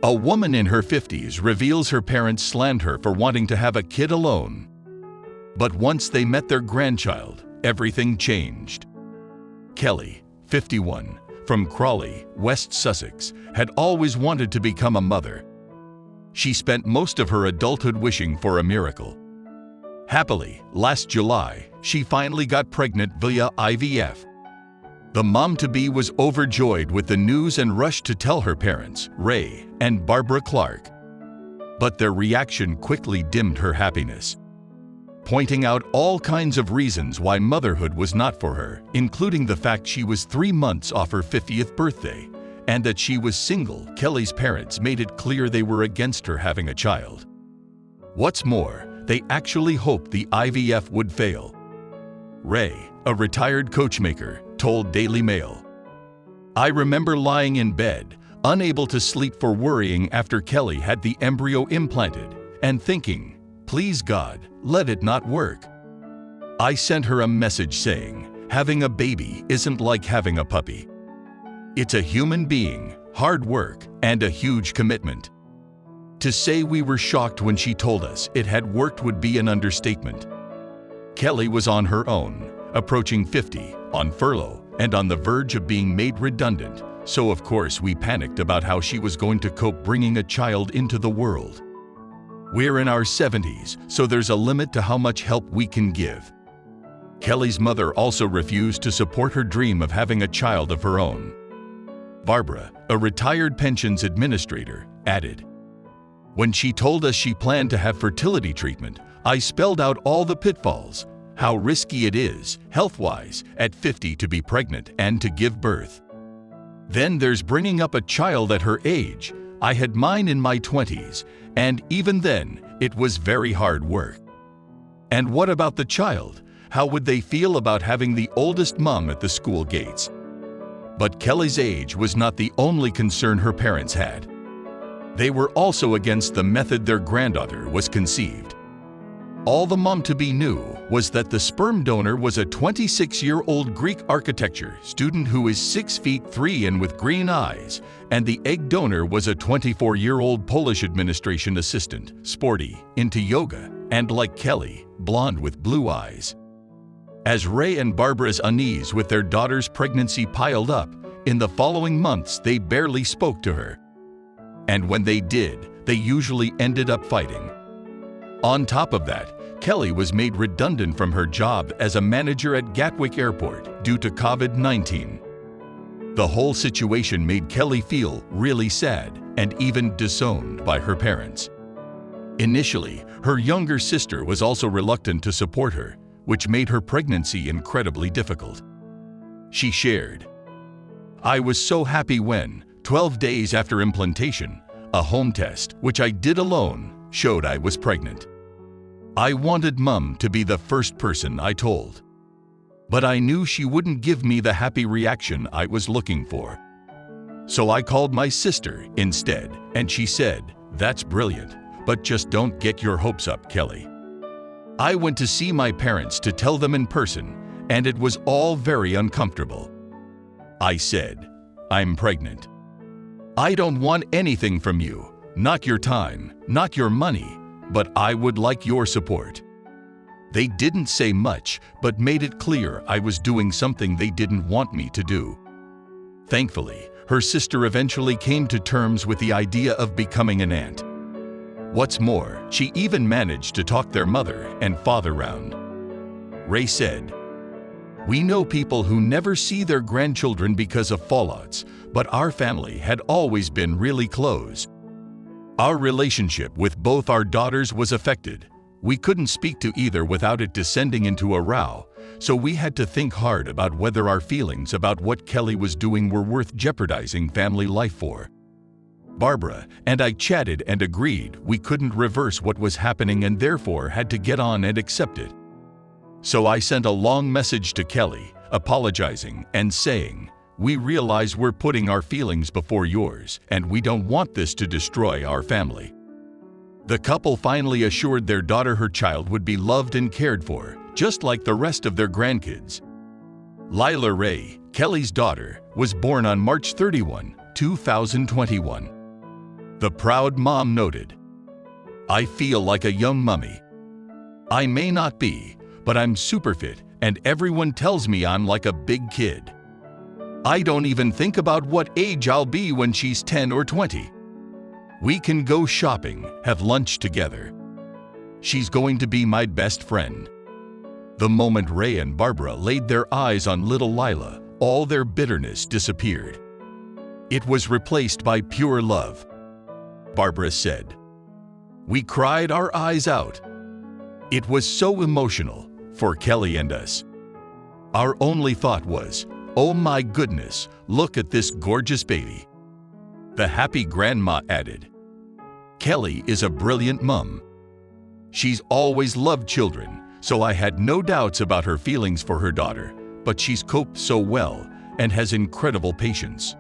A woman in her 50s reveals her parents slammed her for wanting to have a kid alone. But once they met their grandchild, everything changed. Kelly, 51, from Crawley, West Sussex, had always wanted to become a mother. She spent most of her adulthood wishing for a miracle. Happily, last July, she finally got pregnant via IVF. The mom-to-be was overjoyed with the news and rushed to tell her parents, Ray and Barbara Clark. But their reaction quickly dimmed her happiness, pointing out all kinds of reasons why motherhood was not for her, including the fact she was 3 months off her 50th birthday, and that she was single. Kelly's parents made it clear they were against her having a child. What's more, they actually hoped the IVF would fail. Ray, a retired coachmaker, told Daily Mail, "I remember lying in bed, unable to sleep for worrying after Kelly had the embryo implanted, and thinking, please God, let it not work. I sent her a message saying, having a baby isn't like having a puppy. It's a human being, hard work, and a huge commitment. To say we were shocked when she told us it had worked would be an understatement." Kelly was on her own, approaching 50, on furlough, and on the verge of being made redundant, so of course we panicked about how she was going to cope bringing a child into the world. We're in our 70s, so there's a limit to how much help we can give. Kelly's mother also refused to support her dream of having a child of her own. Barbara, a retired pensions administrator, added, "When she told us she planned to have fertility treatment, I spelled out all the pitfalls, how risky it is, health-wise, at 50 to be pregnant and to give birth. Then there's bringing up a child at her age. I had mine in my 20s, and even then, it was very hard work. And what about the child? How would they feel about having the oldest mom at the school gates?" But Kelly's age was not the only concern her parents had. They were also against the method their granddaughter was conceived. All the mom-to-be knew was that the sperm donor was a 26-year-old Greek architecture student who is 6 feet 3 and with green eyes, and the egg donor was a 24-year-old Polish administration assistant, sporty, into yoga, and like Kelly, blonde with blue eyes. As Ray and Barbara's unease with their daughter's pregnancy piled up, in the following months they barely spoke to her. And when they did, they usually ended up fighting. On top of that, Kelly was made redundant from her job as a manager at Gatwick Airport due to COVID-19. The whole situation made Kelly feel really sad and even disowned by her parents. Initially, her younger sister was also reluctant to support her, which made her pregnancy incredibly difficult. She shared, "I was so happy when, 12 days after implantation, a home test, which I did alone, showed I was pregnant. I wanted Mum to be the first person I told. But I knew she wouldn't give me the happy reaction I was looking for. So I called my sister instead, and she said, 'That's brilliant, but just don't get your hopes up, Kelly.' I went to see my parents to tell them in person, and it was all very uncomfortable. I said, 'I'm pregnant. I don't want anything from you, not your time, not your money, but I would like your support.' They didn't say much, but made it clear I was doing something they didn't want me to do. Thankfully, her sister eventually came to terms with the idea of becoming an aunt. What's more, she even managed to talk their mother and father round." Ray said, "We know people who never see their grandchildren because of fallouts, but our family had always been really close. Our relationship with both our daughters was affected. We couldn't speak to either without it descending into a row, so we had to think hard about whether our feelings about what Kelly was doing were worth jeopardizing family life for. Barbara and I chatted and agreed we couldn't reverse what was happening and therefore had to get on and accept it. So I sent a long message to Kelly, apologizing and saying, 'We realize we're putting our feelings before yours, and we don't want this to destroy our family.' The couple finally assured their daughter her child would be loved and cared for, just like the rest of their grandkids. Lila Ray, Kelly's daughter, was born on March 31, 2021. The proud mom noted, "I feel like a young mummy. I may not be, but I'm super fit and everyone tells me I'm like a big kid. I don't even think about what age I'll be when she's 10 or 20. We can go shopping, have lunch together. She's going to be my best friend." The moment Ray and Barbara laid their eyes on little Lila, all their bitterness disappeared. It was replaced by pure love. Barbara said, "We cried our eyes out. It was so emotional for Kelly and us. Our only thought was, oh my goodness, look at this gorgeous baby." The happy grandma added, "Kelly is a brilliant mom. She's always loved children, so I had no doubts about her feelings for her daughter, but she's coped so well and has incredible patience."